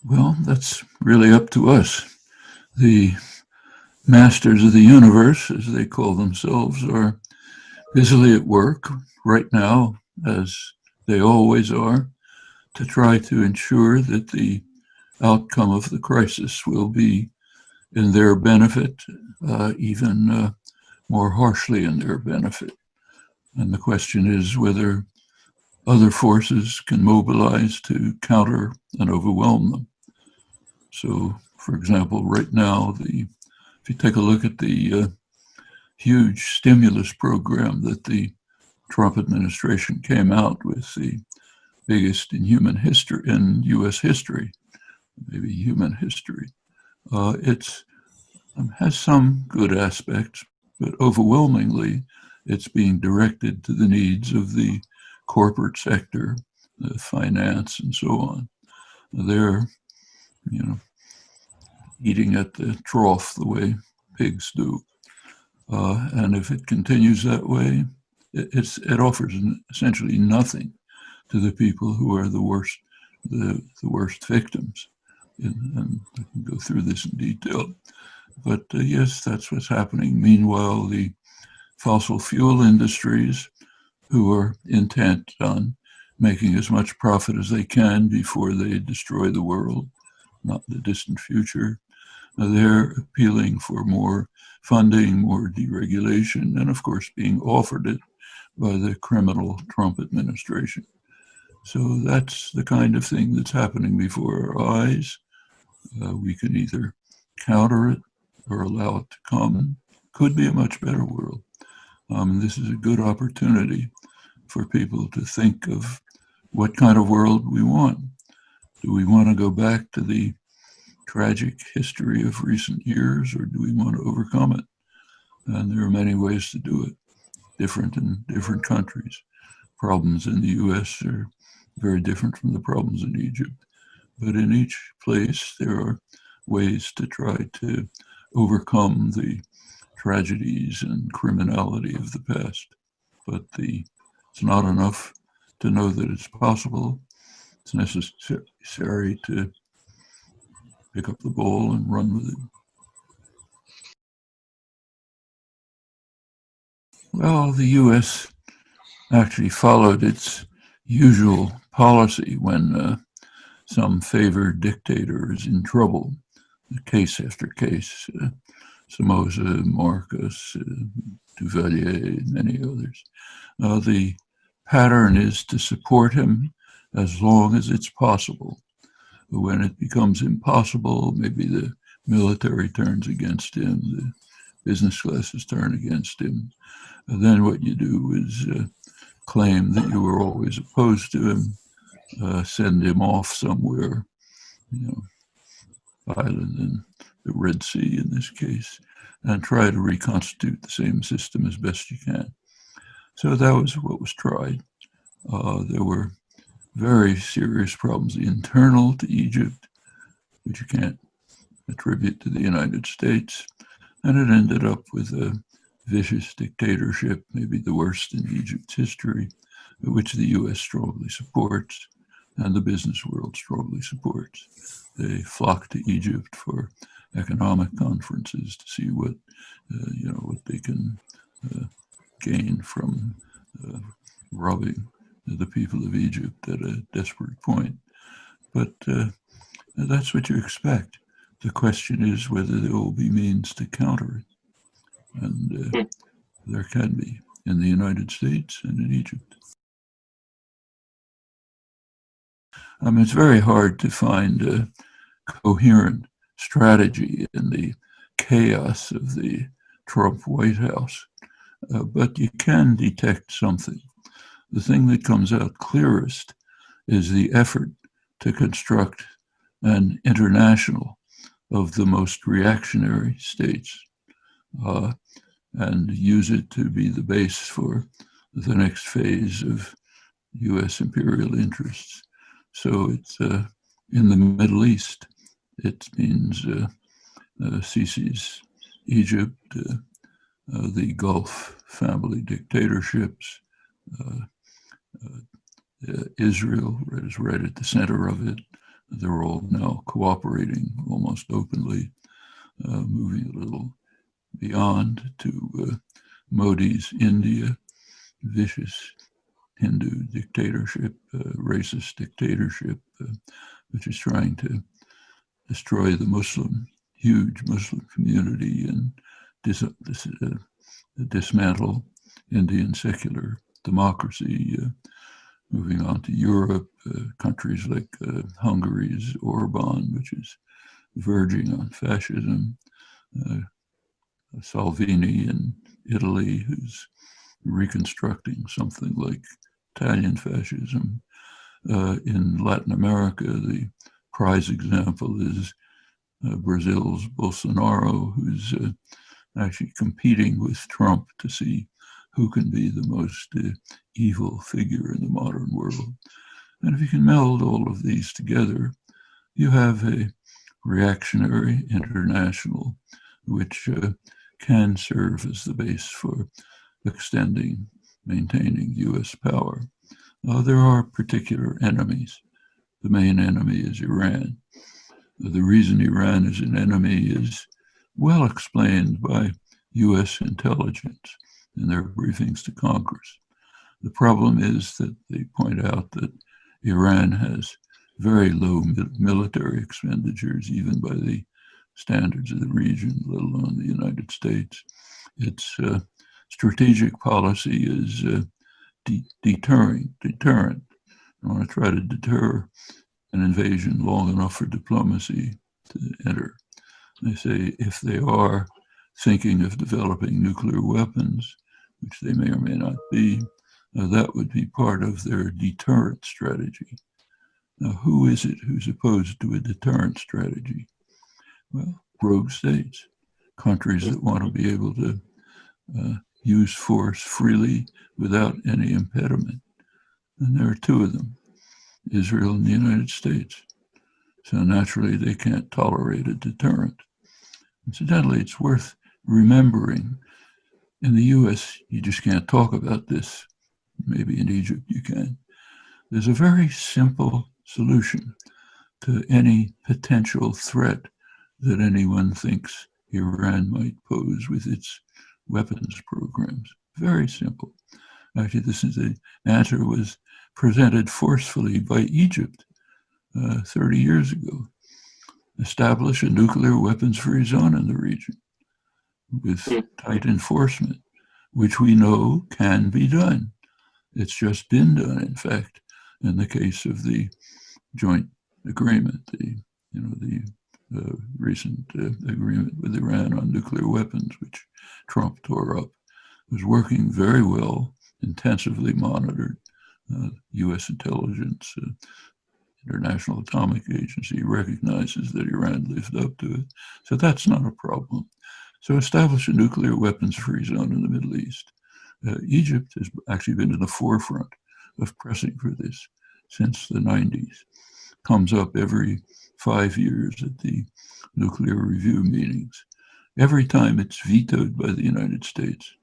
Well, that's really up to us. The masters of the universe, as they call themselves, are busily at work right now, as they always are, to try to ensure that the outcome of the crisis will be in their benefit, even more harshly in their benefit. And the question is whether other forces can mobilize to counter and overwhelm them. So, for example, right now, if you take a look at the huge stimulus program that the Trump administration came out with, the biggest in human history, in U.S. history, maybe human history. It has some good aspects, but overwhelmingly, it's being directed to the needs of the corporate sector, the finance, and so on. They're, you know, eating at the trough the way pigs do. And if it continues that way, it offers essentially nothing to the people who are the worst victims. And I can go through this in detail. But yes, that's what's happening. Meanwhile, the fossil fuel industries, who are intent on making as much profit as they can before they destroy the world, not in the distant future, they're appealing for more funding, more deregulation, and of course being offered it by the criminal Trump administration. So that's the kind of thing that's happening before our eyes. We can either counter it or allow it to come. Could be a much better world. This is a good opportunity for people to think of what kind of world we want. Do we want to go back to the tragic history of recent years, or do we want to overcome it? And there are many ways to do it, different in different countries. Problems in the US are very different from the problems in Egypt. But in each place, there are ways to try to overcome the tragedies and criminality of the past. But it's not enough to know that it's possible. It's necessary to pick up the ball and run with it. Well, the U.S. actually followed its usual policy when some favored dictator is in trouble, case after case. Somoza, Marcos, Duvalier, many others. The pattern is to support him as long as it's possible. But when it becomes impossible, maybe the military turns against him, the business classes turn against him. And then what you do is claim that you were always opposed to him, send him off somewhere, you know, island in the Red Sea in this case, and try to reconstitute the same system as best you can. So that was what was tried. There were very serious problems internal to Egypt, which you can't attribute to the United States, and it ended up with a vicious dictatorship, maybe the worst in Egypt's history, which the U.S. strongly supports and the business world strongly supports. They flock to Egypt for economic conferences to see what they can gain from robbing the people of Egypt at a desperate point. But that's what you expect. The question is whether there will be means to counter it. And there can be in the United States and in Egypt. It's very hard to find a coherent strategy in the chaos of the Trump White House, but you can detect something. The thing that comes out clearest is the effort to construct an international of the most reactionary states and use it to be the base for the next phase of U.S. imperial interests. So it's in the Middle East. It means Sisi's Egypt, the Gulf family dictatorships, Israel is right at the center of it, they're all now cooperating almost openly, moving a little beyond to Modi's India, vicious Hindu dictatorship, racist dictatorship, which is trying to destroy the huge Muslim community and dismantle Indian secular democracy, moving on to Europe, countries like Hungary's Orban, which is verging on fascism, Salvini in Italy, who's reconstructing something like Italian fascism. In Latin America, the prize example is Brazil's Bolsonaro, who's actually competing with Trump to see who can be the most evil figure in the modern world. And if you can meld all of these together, you have a reactionary international which can serve as the base for extending, maintaining US power. There are particular enemies. The main enemy is Iran. The reason Iran is an enemy is well explained by US intelligence in their briefings to Congress. The problem is that they point out that Iran has very low military expenditures, even by the standards of the region, let alone the United States. Its strategic policy is deterrent. I want to try to deter an invasion long enough for diplomacy to enter. They say if they are thinking of developing nuclear weapons, which they may or may not be, that would be part of their deterrent strategy. Now, who is it who's opposed to a deterrent strategy? Well, rogue states, countries that want to be able to use force freely without any impediment. And there are two of them, Israel and the United States. So naturally, they can't tolerate a deterrent. Incidentally, it's worth remembering, in the US, you just can't talk about this. Maybe in Egypt you can. There's a very simple solution to any potential threat that anyone thinks Iran might pose with its weapons programs. Very simple. Actually, the answer was presented forcefully by Egypt 30 years ago. Establish a nuclear weapons-free zone in the region with tight enforcement, which we know can be done. It's just been done, in fact, in the case of the joint agreement, the recent agreement with Iran on nuclear weapons, which Trump tore up, was working very well, intensively monitored. U.S. intelligence, International Atomic Agency recognizes that Iran lived up to it. So that's not a problem. So establish a nuclear weapons-free zone in the Middle East. Egypt has actually been in the forefront of pressing for this since the 90s. Comes up every 5 years at the nuclear review meetings. Every time it's vetoed by the United States.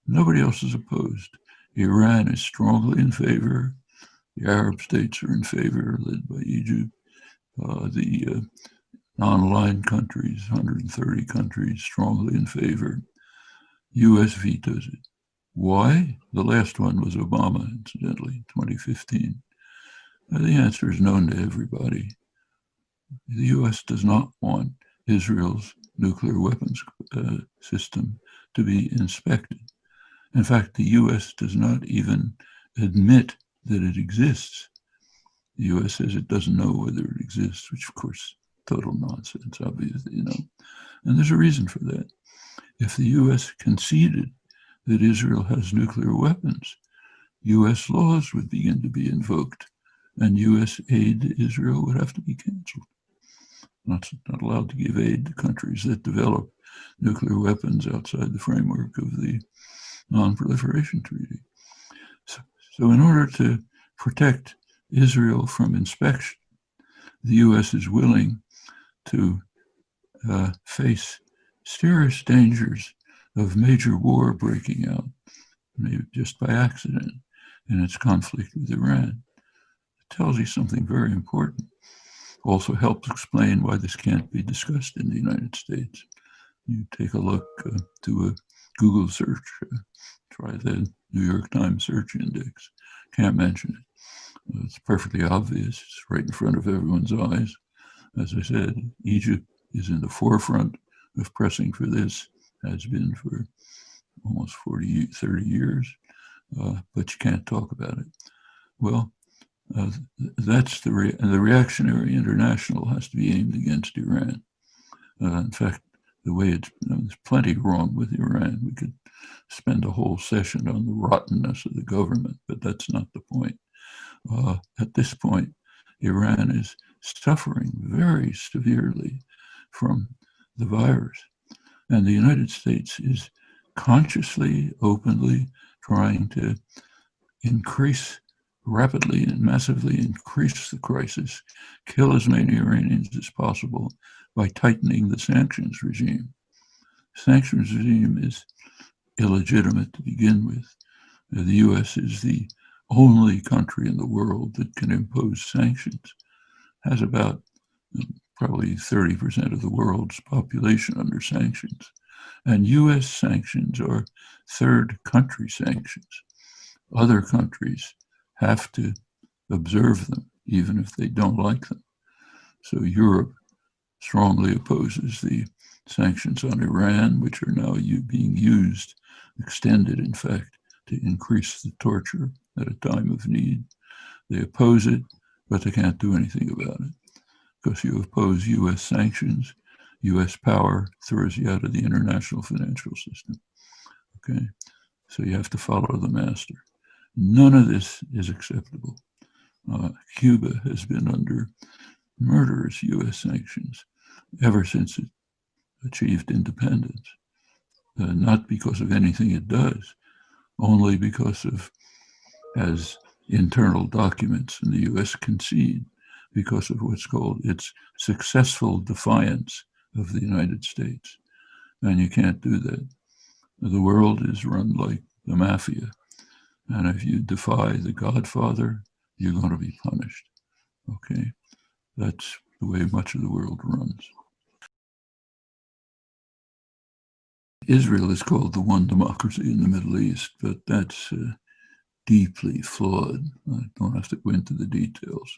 Nobody else is opposed. Iran is strongly in favor. The Arab states are in favor, led by Egypt. The non-aligned countries, 130 countries, strongly in favor. U.S. vetoes it. Why? The last one was Obama, incidentally, 2015. The answer is known to everybody. The U.S. does not want Israel's nuclear weapons system to be inspected. In fact, the U.S. does not even admit that it exists. The U.S. says it doesn't know whether it exists, which, of course, total nonsense, obviously, And there's a reason for that. If the U.S. conceded that Israel has nuclear weapons, U.S. laws would begin to be invoked, and U.S. aid to Israel would have to be canceled. Not allowed to give aid to countries that develop nuclear weapons outside the framework of the Non-Proliferation Treaty. So in order to protect Israel from inspection, the U.S. is willing to face serious dangers of major war breaking out, maybe just by accident, in its conflict with Iran. It tells you something very important. also helps explain why this can't be discussed in the United States. You take a look to a Google search, try the New York Times search index, can't mention it. It's perfectly obvious, it's right in front of everyone's eyes. As I said, Egypt is in the forefront of pressing for this, has been for almost 30 years, but you can't talk about it. Well, that's the reactionary international has to be aimed against Iran. In fact, the way there's plenty wrong with Iran. We could spend a whole session on the rottenness of the government, but that's not the point. At this point, Iran is suffering very severely from the virus, and the United States is consciously, openly trying to rapidly and massively increase the crisis, kill as many Iranians as possible by tightening the sanctions regime. Sanctions regime is illegitimate to begin with. The U.S. is the only country in the world that can impose sanctions, has about probably 30% of the world's population under sanctions. And U.S. sanctions are third country sanctions. Other countries have to observe them, even if they don't like them. So Europe strongly opposes the sanctions on Iran, which are now being used, extended, in fact, to increase the torture at a time of need. They oppose it, but they can't do anything about it. Because you oppose U.S. sanctions, U.S. power throws you out of the international financial system. Okay, so you have to follow the master. None of this is acceptable. Cuba has been under murderous U.S. sanctions ever since it achieved independence, not because of anything it does, only because of, as internal documents in the U.S. concede, because of what's called its successful defiance of the United States. And you can't do that. The world is run like the mafia. And if you defy the Godfather, you're going to be punished. Okay? That's the way much of the world runs. Israel is called the one democracy in the Middle East, but that's deeply flawed. I don't have to go into the details.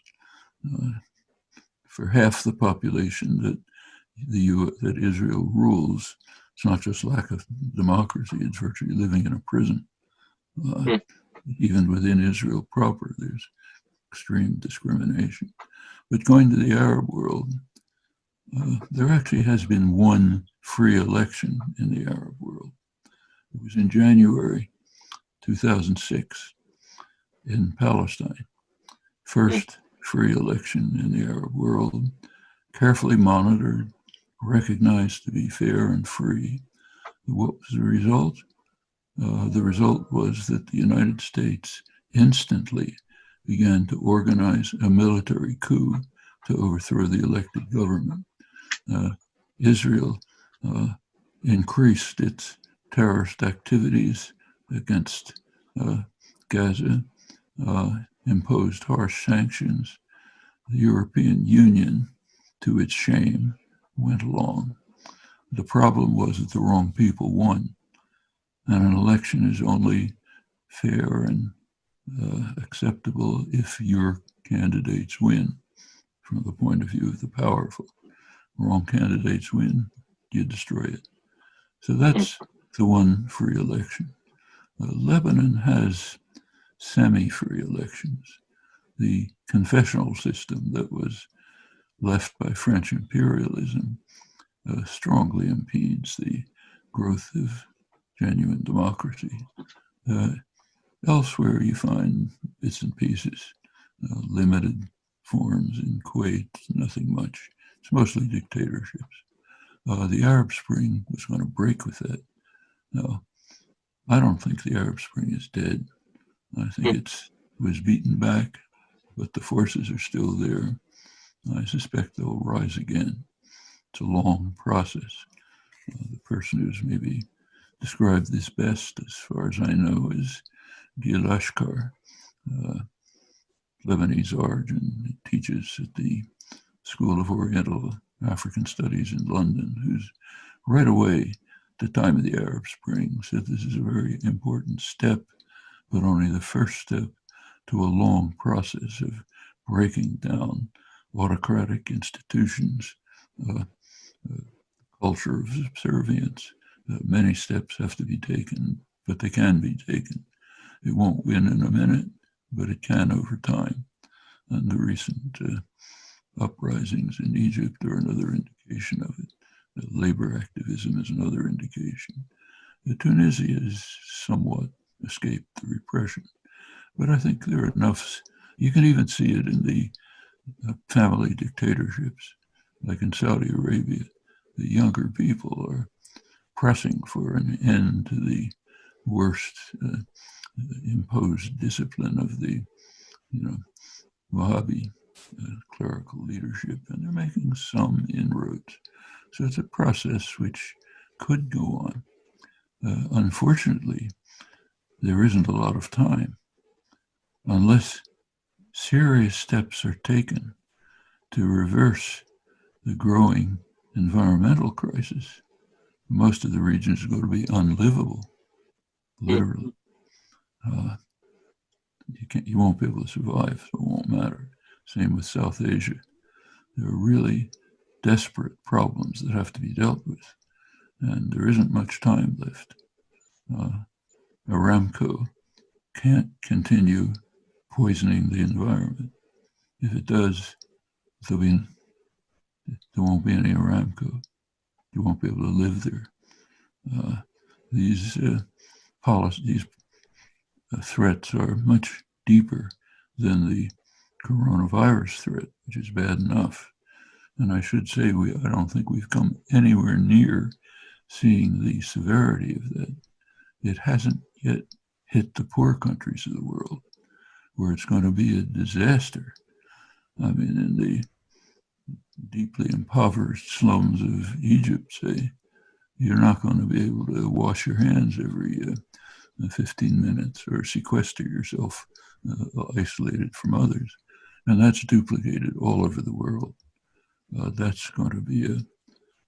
For half the population that Israel rules, it's not just lack of democracy, it's virtually living in a prison. Even within Israel proper, there's extreme discrimination. But going to the Arab world, there actually has been one free election in the Arab world. It was in January 2006 in Palestine. First free election in the Arab world, carefully monitored, recognized to be fair and free. What was the result? The result was that the United States instantly began to organize a military coup to overthrow the elected government. Israel increased its terrorist activities against Gaza, imposed harsh sanctions. The European Union, to its shame, went along. The problem was that the wrong people won. And an election is only fair and acceptable if your candidates win, from the point of view of the powerful. Wrong candidates win, you destroy it. So that's the one free election. Lebanon has semi-free elections. The confessional system that was left by French imperialism strongly impedes the growth of genuine democracy. Elsewhere, you find bits and pieces, limited forms in Kuwait, nothing much. It's mostly dictatorships. The Arab Spring was going to break with that. No, I don't think the Arab Spring is dead. I think it was beaten back, but the forces are still there. I suspect they'll rise again. It's a long process. The person who's maybe described this best, as far as I know, is Gil Ashkar, Lebanese origin. He teaches at the School of Oriental African Studies in London, who's right away at the time of the Arab Spring said this is a very important step, but only the first step to a long process of breaking down autocratic institutions, culture of subservience. Many steps have to be taken, but they can be taken. It won't win in a minute, but it can over time. And the recent uprisings in Egypt are another indication of it. Labor activism is another indication. Tunisia has somewhat escaped the repression, but I think there are enough. You can even see it in the family dictatorships, like in Saudi Arabia. The younger people are pressing for an end to the worst imposed discipline of the, Wahhabi clerical leadership, and they're making some inroads. So it's a process which could go on. Unfortunately, there isn't a lot of time unless serious steps are taken to reverse the growing environmental crisis. Most of the regions are going to be unlivable, literally. You won't be able to survive, so it won't matter. Same with South Asia. There are really desperate problems that have to be dealt with, and there isn't much time left. Aramco can't continue poisoning the environment. If it does, there won't be any Aramco. You won't be able to live there. These threats are much deeper than the coronavirus threat, which is bad enough. And I should say, I don't think we've come anywhere near seeing the severity of that. It hasn't yet hit the poor countries of the world, where it's going to be a disaster. I mean, in the deeply impoverished slums of Egypt, say, you're not going to be able to wash your hands every 15 minutes or sequester yourself isolated from others. And that's duplicated all over the world. That's going to be an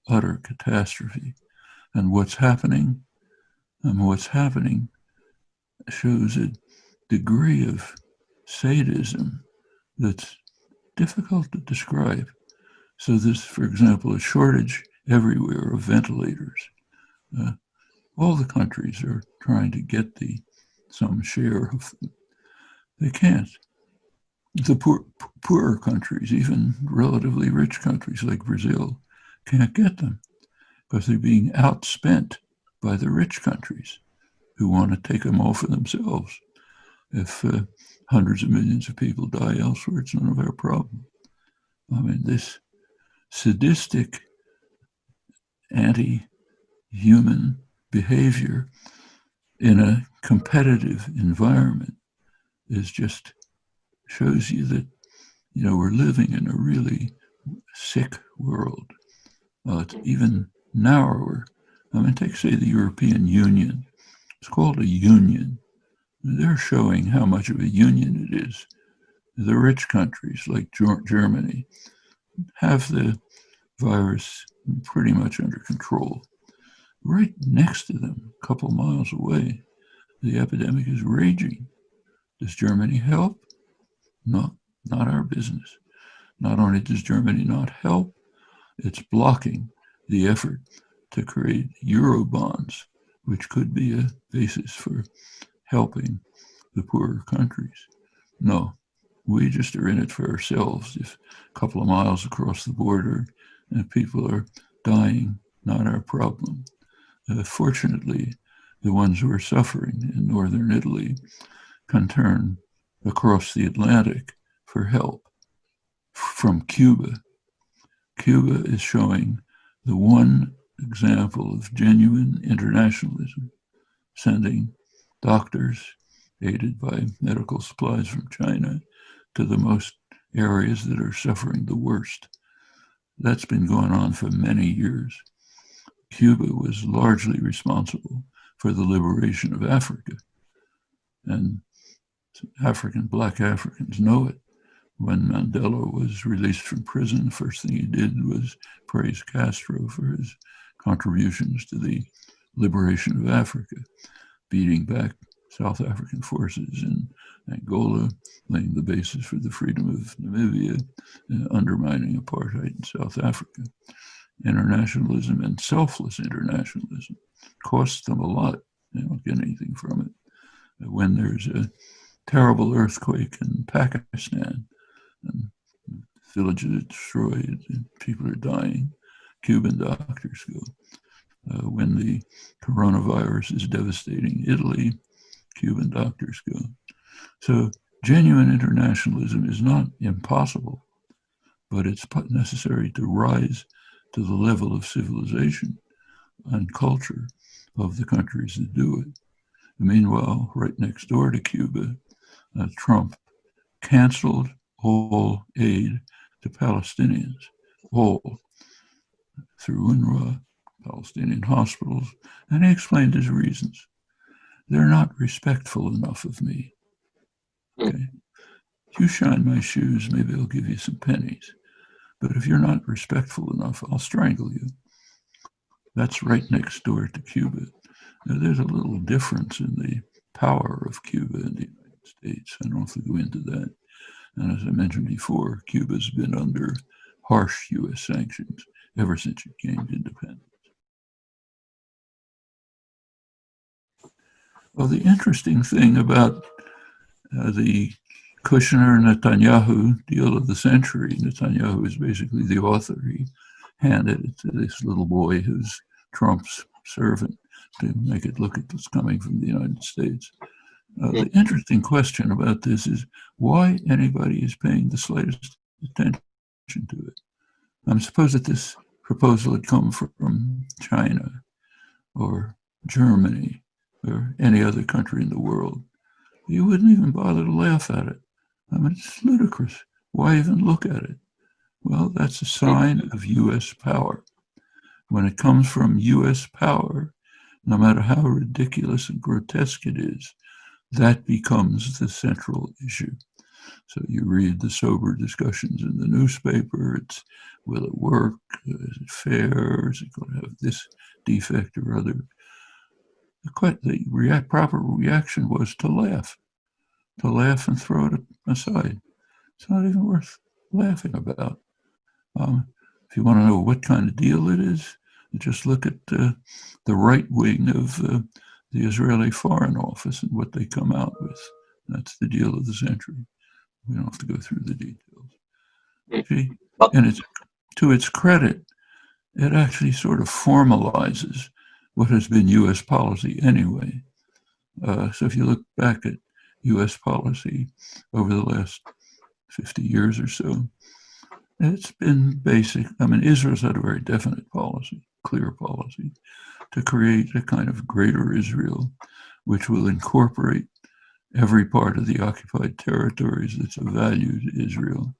utter catastrophe. And what's happening shows a degree of sadism that's difficult to describe. So this, for example, a shortage everywhere of ventilators. All the countries are trying to get some share of them. They can't. The poorer countries, even relatively rich countries like Brazil, can't get them because they're being outspent by the rich countries who want to take them all for themselves. If hundreds of millions of people die elsewhere, it's none of our problem. I mean, this sadistic, anti-human behavior in a competitive environment shows you that, we're living in a really sick world. It's even narrower. I mean, take, say, the European Union. It's called a union. They're showing how much of a union it is. The rich countries like Germany have the virus pretty much under control. Right next to them, a couple miles away, the epidemic is raging. Does Germany help? No, not our business. Not only does Germany not help, it's blocking the effort to create Eurobonds, which could be a basis for helping the poorer countries. No, we just are in it for ourselves. If a couple of miles across the border and people are dying, not our problem. Fortunately, the ones who are suffering in northern Italy can turn across the Atlantic for help from Cuba. Cuba is showing the one example of genuine internationalism, sending doctors aided by medical supplies from China to the most areas that are suffering the worst. That's been going on for many years. Cuba was largely responsible for the liberation of Africa, and Black Africans know it. When Mandela was released from prison, the first thing he did was praise Castro for his contributions to the liberation of Africa, beating back South African forces in Angola, laying the basis for the freedom of Namibia, undermining apartheid in South Africa. Internationalism and selfless internationalism costs them a lot. They don't get anything from it. When there's a terrible earthquake in Pakistan and villages are destroyed and people are dying, Cuban doctors go. When the coronavirus is devastating Italy, Cuban doctors go. So genuine internationalism is not impossible, but it's necessary to rise to the level of civilization and culture of the countries that do it. Meanwhile, right next door to Cuba, Trump canceled all aid to Palestinians, all, through UNRWA, Palestinian hospitals, and he explained his reasons. They're not respectful enough of me. Okay? If you shine my shoes, maybe I'll give you some pennies. But if you're not respectful enough, I'll strangle you. That's right next door to Cuba. Now, there's a little difference in the power of Cuba and the United States. I don't have to go into that. And as I mentioned before, Cuba's been under harsh U.S. sanctions ever since it gained independence. Well, the interesting thing about the Kushner-Netanyahu deal of the century, Netanyahu is basically the author. He handed it to this little boy who's Trump's servant to make it look at what's coming from the United States. The interesting question about this is why anybody is paying the slightest attention to it. Suppose that this proposal had come from China or Germany or any other country in the world. You wouldn't even bother to laugh at it. It's ludicrous. Why even look at it? Well, that's a sign of U.S. power. When it comes from U.S. power, no matter how ridiculous and grotesque it is, that becomes the central issue. So you read the sober discussions in the newspaper. It's, will it work? Is it fair? Is it going to have this defect or other? The proper reaction was to laugh and throw it aside. It's not even worth laughing about. If you want to know what kind of deal it is, just look at the right wing of the Israeli Foreign Office and what they come out with. That's the deal of the century. We don't have to go through the details. See? And to its credit, it actually sort of formalizes what has been U.S. policy anyway. So if you look back at U.S. policy over the last 50 years or so, it's been basic. Israel's had a very definite policy, clear policy, to create a kind of greater Israel, which will incorporate every part of the occupied territories that's of value to Israel,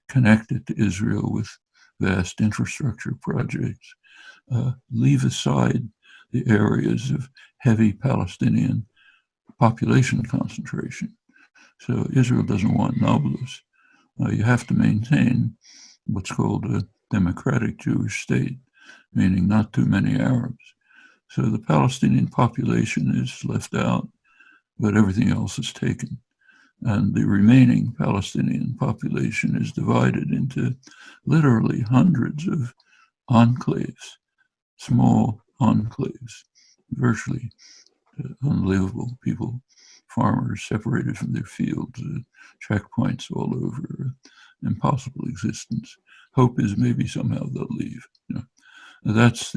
connect it to Israel with vast infrastructure projects, leave aside the areas of heavy Palestinian population concentration. So Israel doesn't want Nablus. You have to maintain what's called a democratic Jewish state, meaning not too many Arabs. So the Palestinian population is left out, but everything else is taken. And the remaining Palestinian population is divided into literally hundreds of enclaves, small enclaves, virtually unlivable people, farmers separated from their fields, checkpoints all over, impossible existence. Hope is maybe somehow they'll leave. That's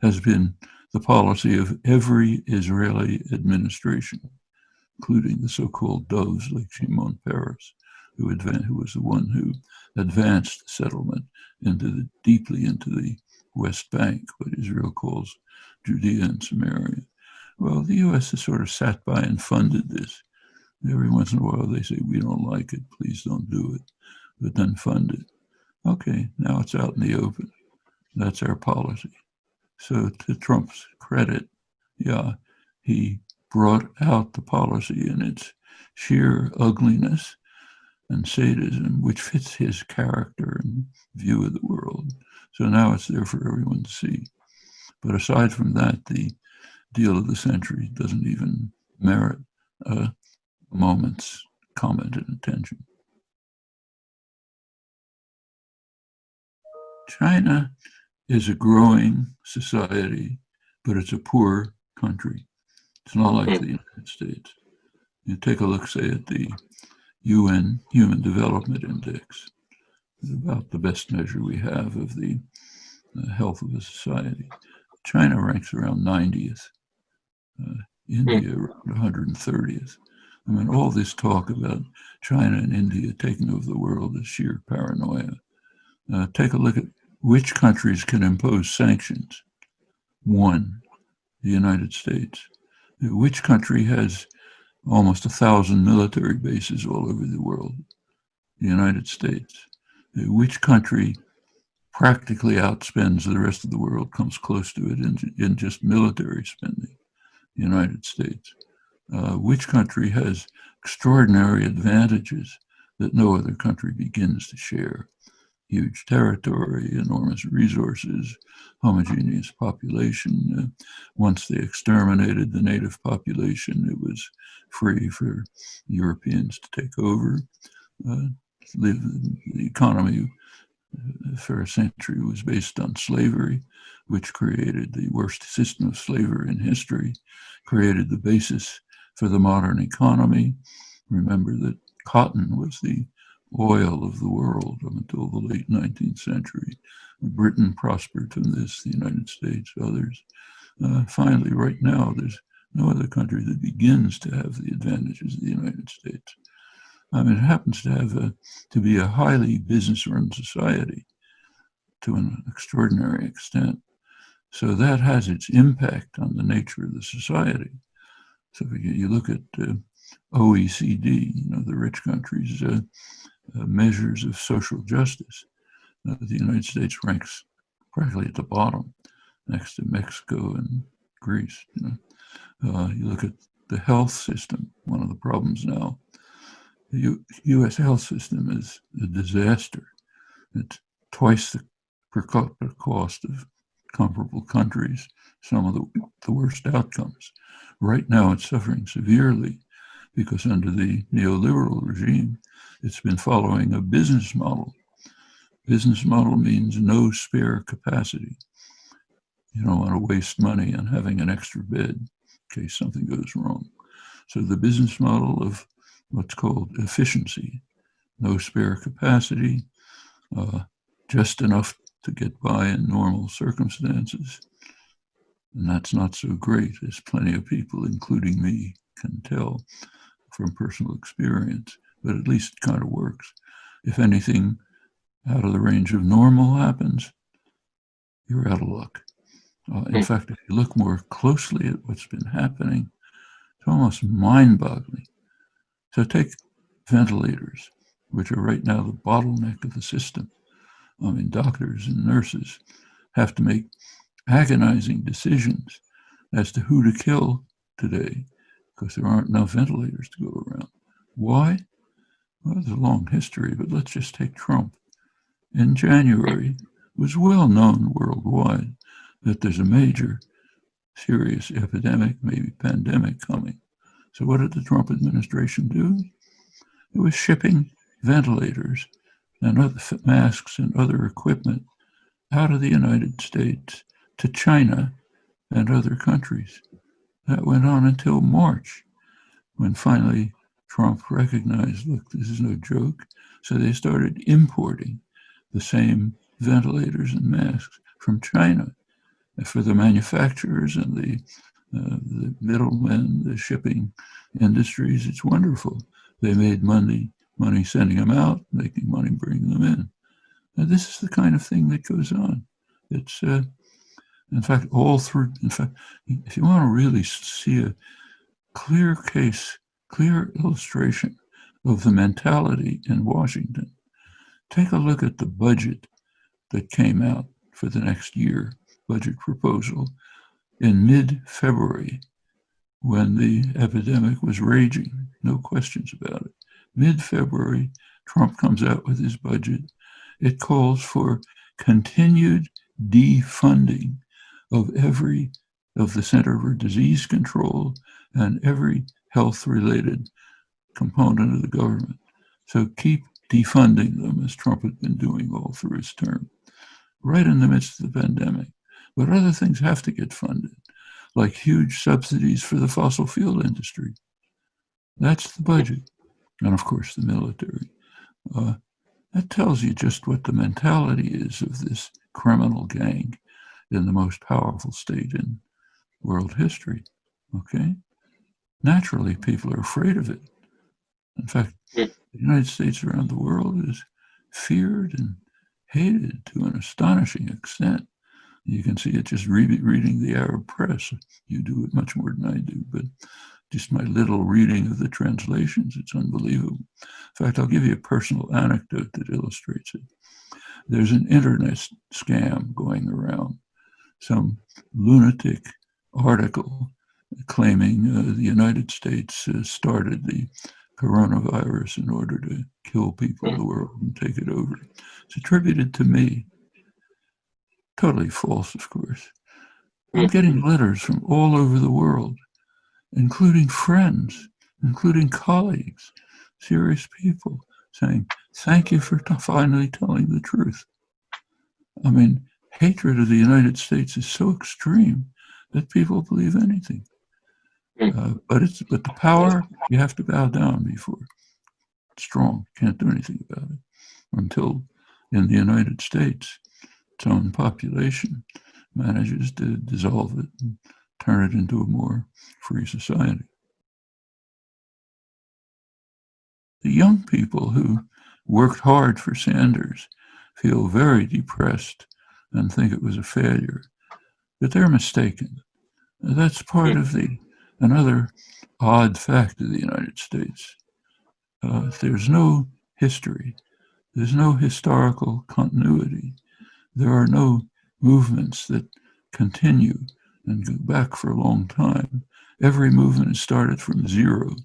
has been the policy of every Israeli administration, including the so-called doves like Shimon Peres, who was the one who advanced settlement deeply into the West Bank, what Israel calls Judea and Samaria. Well, the U.S. has sort of sat by and funded this. Every once in a while they say, we don't like it, please don't do it, but then fund it. Okay, now it's out in the open. That's our policy. So to Trump's credit, he brought out the policy in its sheer ugliness and sadism, which fits his character and view of the world. So now it's there for everyone to see. But aside from that, the deal of the century doesn't even merit a moment's comment and attention. China is a growing society, but it's a poor country. It's not like the United States. You take a look, say, at the UN Human Development Index. It's about the best measure we have of the health of a society. China ranks around 90th, India around 130th. I mean, all this talk about China and India taking over the world is sheer paranoia. Take a look at which countries can impose sanctions. One, the United States. Which country has almost 1,000 military bases all over the world? The United States. Which country practically outspends the rest of the world, comes close to it in just military spending? The United States. Which country has extraordinary advantages that no other country begins to share? Huge territory, enormous resources, homogeneous population. Once they exterminated the native population, it was free for Europeans to take over. The economy for a century was based on slavery, which created the worst system of slavery in history, created the basis for the modern economy. Remember that cotton was the oil of the world up until the late 19th century. Britain prospered from this, the United States, others. Finally, right now, there's no other country that begins to have the advantages of the United States. I mean, it happens to have to be a highly business-run society to an extraordinary extent. So that has its impact on the nature of the society. So if you look at OECD, the rich countries' measures of social justice, the United States ranks practically at the bottom, next to Mexico and Greece. You look at the health system. One of the problems now, the U.S. health system is a disaster. It's twice the per capita cost of comparable countries, some of the worst outcomes. Right now, it's suffering severely because under the neoliberal regime, it's been following a business model. Business model means no spare capacity. You don't want to waste money on having an extra bed in case something goes wrong. So the business model of what's called efficiency, no spare capacity, just enough to get by in normal circumstances. And that's not so great, as plenty of people, including me, can tell from personal experience, but at least it kind of works. If anything out of the range of normal happens, you're out of luck. In fact, if you look more closely at what's been happening, it's almost mind-boggling. So take ventilators, which are right now the bottleneck of the system. I mean, doctors and nurses have to make agonizing decisions as to who to kill today because there aren't enough ventilators to go around. Why? Well, there's a long history, but let's just take Trump. In January, it was well known worldwide that there's a major serious epidemic, maybe pandemic coming. So what did the Trump administration do? It was shipping ventilators and other masks and other equipment out of the United States to China and other countries. That went on until March, when finally Trump recognized, look, this is no joke. So they started importing the same ventilators and masks from China. And for the manufacturers and the middlemen, the shipping industries, it's wonderful. They made money sending them out, making money bringing them in. Now, this is the kind of thing that goes on. It's, in fact, if you want to really see a clear case, clear illustration of the mentality in Washington, take a look at the budget that came out for the next year, budget proposal, in mid-February, when the epidemic was raging, no questions about it. Mid-February, Trump comes out with his budget, it calls for continued defunding of the Center for Disease Control and every health-related component of the government. So keep defunding them, as Trump had been doing all through his term, right in the midst of the pandemic. But other things have to get funded, like huge subsidies for the fossil fuel industry. That's the budget. And of course, the military. That tells you just what the mentality is of this criminal gang in the most powerful state in world history. Okay? Naturally, people are afraid of it. In fact, the United States around the world is feared and hated to an astonishing extent. You can see it just reading the Arab press. You do it much more than I do, but just my little reading of the translations, it's unbelievable. In fact, I'll give you a personal anecdote that illustrates it. There's an internet scam going around, some lunatic article claiming the United States started the coronavirus in order to kill people in the world and take it over. It's attributed to me. Totally false, of course. I'm getting letters from all over the world, including friends, including colleagues, serious people, saying, thank you for finally telling the truth. I mean, hatred of the United States is so extreme that people believe anything. But the power, you have to bow down before. It's strong, can't do anything about it. Until in the United States, its own population manages to dissolve it and turn it into a more free society. The young people who worked hard for Sanders feel very depressed and think it was a failure, but they're mistaken. That's part of another odd fact of the United States. There's no history. There's no historical continuity. There are no movements that continue and go back for a long time. Every movement is started from zero,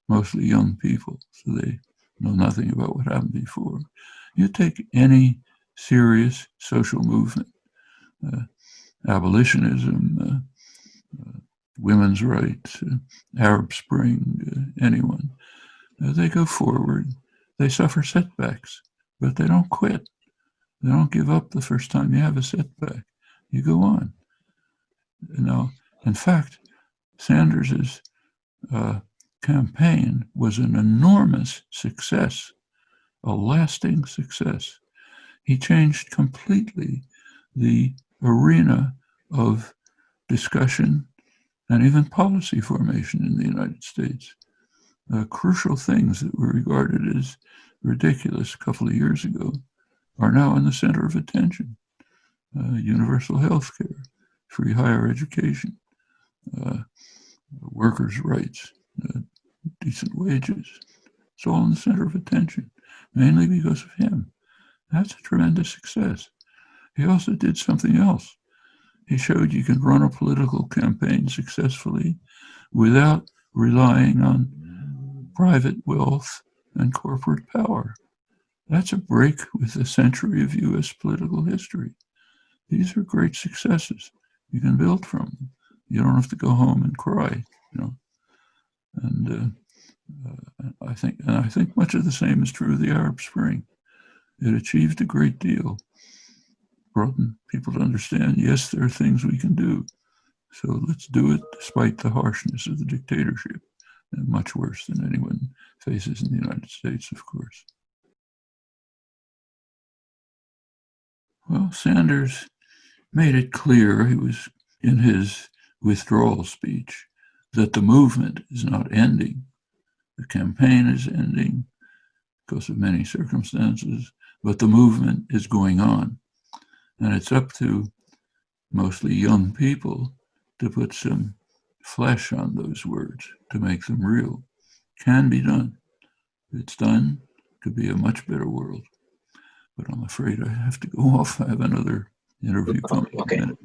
mostly young people, so they know nothing about what happened before. You take any serious social movement, abolitionism, women's rights, Arab Spring, anyone, they go forward. They suffer setbacks, but they don't quit. They don't give up the first time you have a setback. You go on. Now, in fact, Sanders's campaign was an enormous success, a lasting success. He changed completely the arena of discussion and even policy formation in the United States. Crucial things that were regarded as ridiculous a couple of years ago are now in the center of attention. Universal health care, free higher education, workers' rights, decent wages. It's all in the center of attention, mainly because of him. That's a tremendous success. He also did something else. He showed you can run a political campaign successfully without relying on private wealth and corporate power. That's a break with a century of U.S. political history. These are great successes. You can build from them. You don't have to go home and cry, you know. And I think much of the same is true of the Arab Spring. It achieved a great deal, brought people to understand, yes, there are things we can do. So let's do it despite the harshness of the dictatorship, and much worse than anyone faces in the United States, of course. Well, Sanders made it clear, he was in his withdrawal speech, that the movement is not ending. The campaign is ending because of many circumstances, but the movement is going on. And it's up to mostly young people to put some flesh on those words, to make them real. Can be done. If it's done, it could be a much better world. But I'm afraid I have to go off. I have another interview coming in a minute.